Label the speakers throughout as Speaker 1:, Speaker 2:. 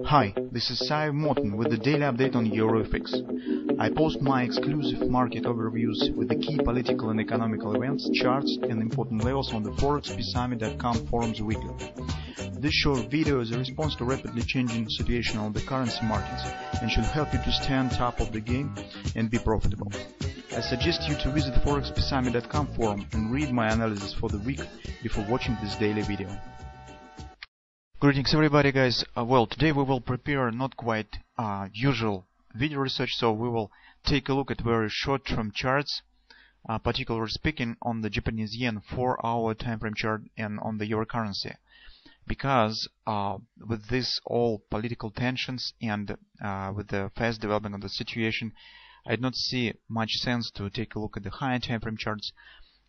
Speaker 1: Hi, this is Sive Morten with the daily update on EuroFX. I post my exclusive market overviews with the key political and economical events, charts and important levels on the ForexPeaceArmy.com forums weekly. This short video is a response to rapidly changing situation on the currency markets and should help you to stay on top of the game and be profitable. I suggest you to visit ForexPeaceArmy.com forum and read my analysis for the week before watching this daily video. Greetings everybody guys. Well, today we will prepare not quite usual video research, so we will take a look at very short-term charts, particularly speaking on the Japanese yen 4-hour time frame chart and on the euro currency. Because with this all political tensions and with the fast development of the situation, I do not see much sense to take a look at the higher time frame charts.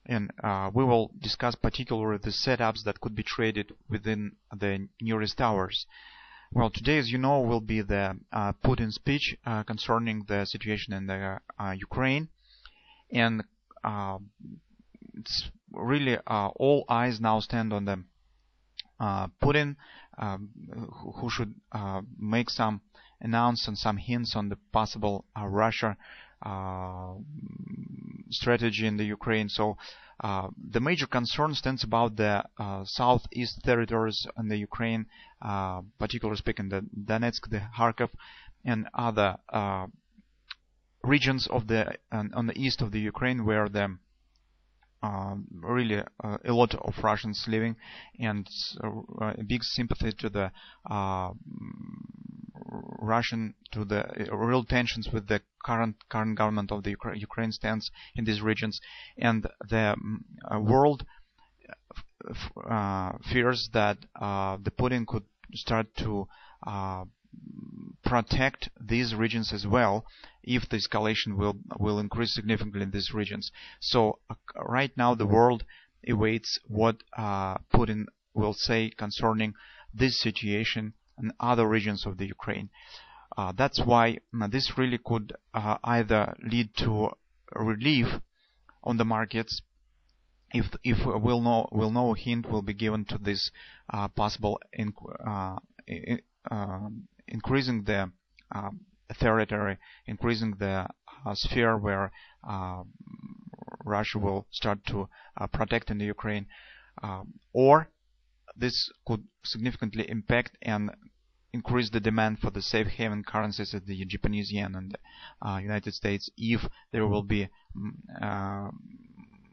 Speaker 1: And we will discuss particularly the setups that could be traded within the nearest hours. Well, today, as you know, will be the Putin speech concerning the situation in the Ukraine. And it's really all eyes now stand on the Putin, who should make some announcements, some hints on the possible Russia strategy in the Ukraine. So the major concern stands about the southeast territories in the Ukraine, particularly speaking the Donetsk, the Kharkov, and other regions of the on the east of the Ukraine, where the really a lot of Russians living, and a big sympathy to the Russian, to the real tensions with the current government of the Ukraine stands in these regions, and the world fears that the Putin could start to protect these regions as well if the escalation will increase significantly in these regions. So right now the world awaits what Putin will say concerning this situation and other regions of the Ukraine. That's why this really could either lead to relief on the markets if we'll know a hint will be given to this possible increasing the territory, increasing the sphere where Russia will start to protect in the Ukraine, or this could significantly impact and increase the demand for the safe haven currencies of the Japanese yen and the United States if there will be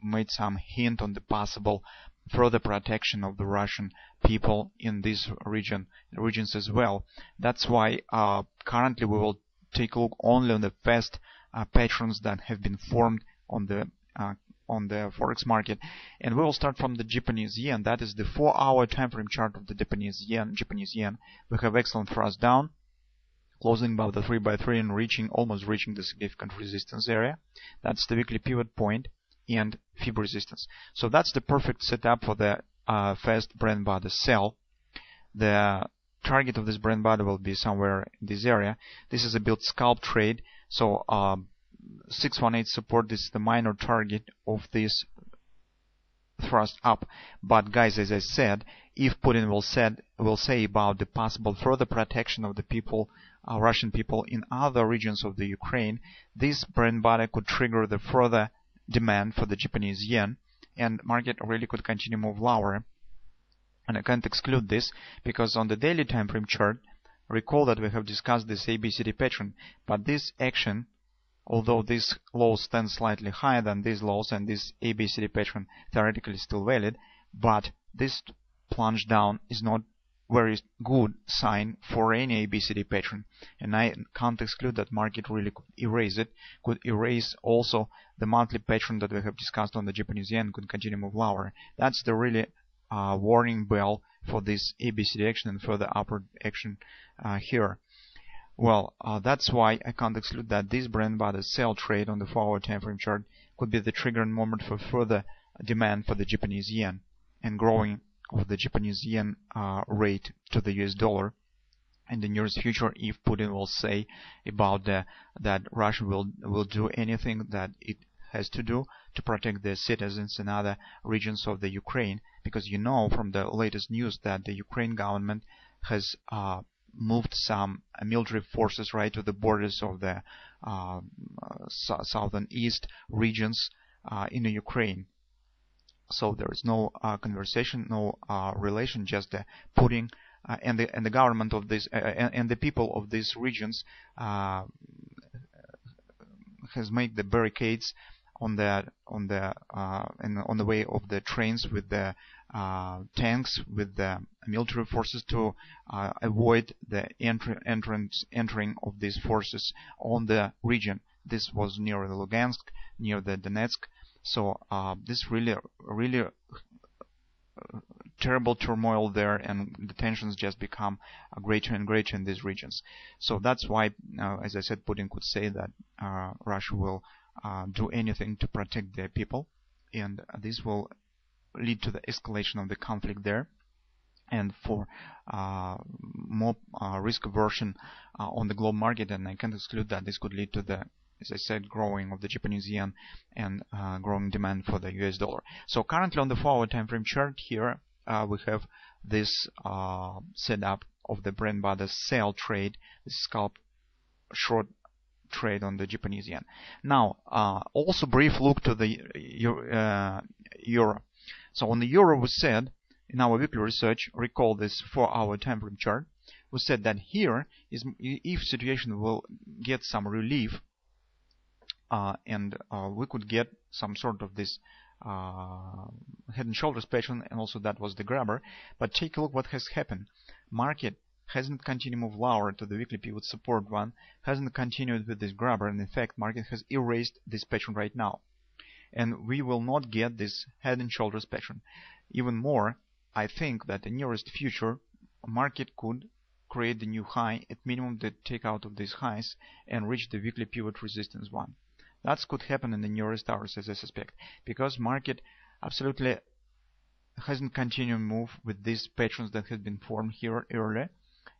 Speaker 1: made some hint on the possible further protection of the Russian people in this regions as well. That's why currently we will take a look only on the fast patterns that have been formed on the forex market, and we will start from the Japanese yen. That is the 4-hour time frame chart of the Japanese yen. We have excellent thrust down, closing above the 3x3 and almost reaching the significant resistance area. That's the weekly pivot point and fib resistance. So that's the perfect setup for the fast bread body sell. The target of this bread body will be somewhere in this area. This is a build scalp trade, so 618 support. This is the minor target of this thrust up. But guys, as I said, if Putin will say about the possible further protection of the people, Russian people in other regions of the Ukraine, this bread body could trigger the further demand for the Japanese yen, and market really could continue move lower. And I can't exclude this because on the daily time frame chart, recall that we have discussed this ABCD pattern, but this action, although this low stands slightly higher than these lows and this ABCD pattern theoretically still valid, but this plunge down is not very good sign for any ABCD pattern, and I can't exclude that market really could erase it, could erase also the monthly pattern that we have discussed on the Japanese yen, could continue move lower. That's the really warning bell for this ABCD action and further upward action here. Well, that's why I can't exclude that this bread body sell trade on the 4-hour time frame chart could be the triggering moment for further demand for the Japanese yen and growing of the Japanese yen rate to the US dollar in the nearest future, if Putin will say about that Russia will do anything that it has to do to protect their citizens in other regions of the Ukraine, because you know from the latest news that the Ukraine government has moved some military forces right to the borders of the southern east regions in Ukraine. So there is no conversation, no relation, just the putting and the government of this and the people of these regions has made the barricades on the way of the trains with the tanks, with the military forces, to avoid the entering of these forces on the region. This was near the Lugansk, near the Donetsk. So this really terrible turmoil there, and the tensions just become greater and greater in these regions. So that's why, as I said, Putin could say that Russia will do anything to protect their people, and this will lead to the escalation of the conflict there, and for more risk aversion on the global market. And I can't exclude that this could lead to the, as I said, growing of the Japanese yen and growing demand for the US dollar. So currently on the 4-hour time frame chart here, we have this setup of the bread and butter sell trade, this scalp short trade on the Japanese yen. Now, also brief look to the euro. So on the euro, we said in our weekly research, recall this 4-hour time frame chart, we said that here is if situation will get some relief, and we could get some sort of this head and shoulders pattern, and also that was the grabber. But take a look what has happened. Market hasn't continued to move lower to the weekly pivot support one, hasn't continued with this grabber, and in fact market has erased this pattern right now, and we will not get this head and shoulders pattern. Even more, I think that the nearest future market could create the new high, at minimum the takeout of these highs, and reach the weekly pivot resistance one. That could happen in the nearest hours, as I suspect, because market absolutely hasn't continued to move with these patterns that had been formed here earlier,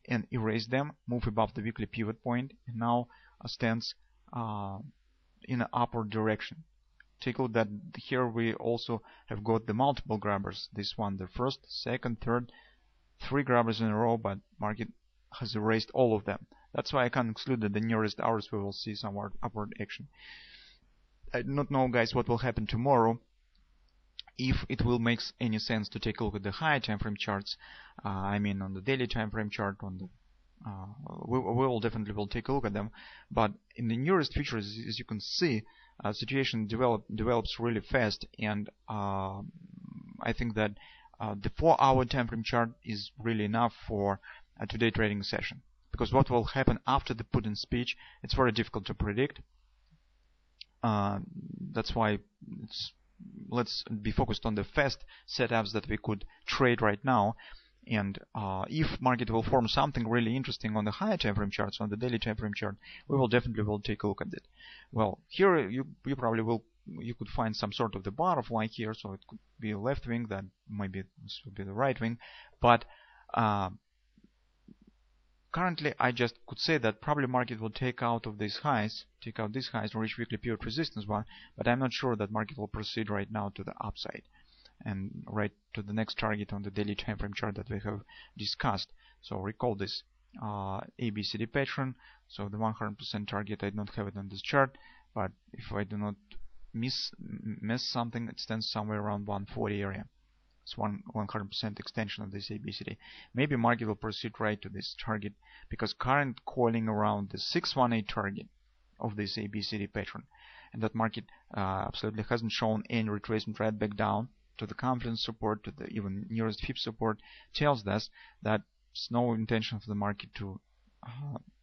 Speaker 1: and erase them, move above the weekly pivot point, and now stands in an upward direction. Take a look that here we also have got the multiple grabbers. This one, the first, second, third, 3 grabbers in a row, but market has erased all of them. That's why I can't exclude that the nearest hours we will see some upward action. I do not know, guys, what will happen tomorrow, if it will make any sense to take a look at the higher time frame charts. I mean on the daily time frame chart, on the we will definitely take a look at them, but in the nearest future, as you can see, situation develops really fast, and I think that the 4-hour time frame chart is really enough for a today trading session, because what will happen after the Putin speech, it's very difficult to predict. That's why let's be focused on the fast setups that we could trade right now. And if market will form something really interesting on the higher time frame charts, on the daily time frame chart, we will definitely take a look at it. Well, here you probably you could find some sort of the butterfly here, so it could be a left wing, that maybe this would be the right wing, but currently I just could say that probably market will take out these highs to reach weekly pivot resistance one, but I'm not sure that market will proceed right now to the upside and right to the next target on the daily time frame chart that we have discussed. So recall this ABCD pattern. So the 100% target, I don't have it on this chart, but if I do not miss something, it stands somewhere around 140 area. It's 100% extension of this ABCD. Maybe market will proceed right to this target, because current calling around the 618 target of this ABCD pattern, and that market absolutely hasn't shown any retracement right back down to the confidence support, to the even nearest fib support, tells us that there's no intention for the market to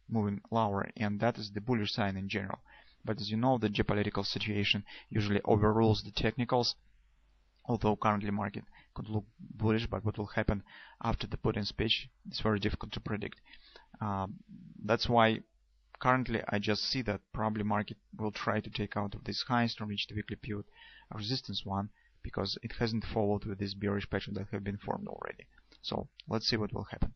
Speaker 1: moving lower, and that is the bullish sign in general. But as you know, the geopolitical situation usually overrules the technicals, although currently market could look bullish, but what will happen after the Putin speech is very difficult to predict. That's why currently I just see that probably market will try to take out of these highs to reach the weekly pivot resistance one, because it hasn't followed with this bearish pattern that have been formed already. So let's see what will happen.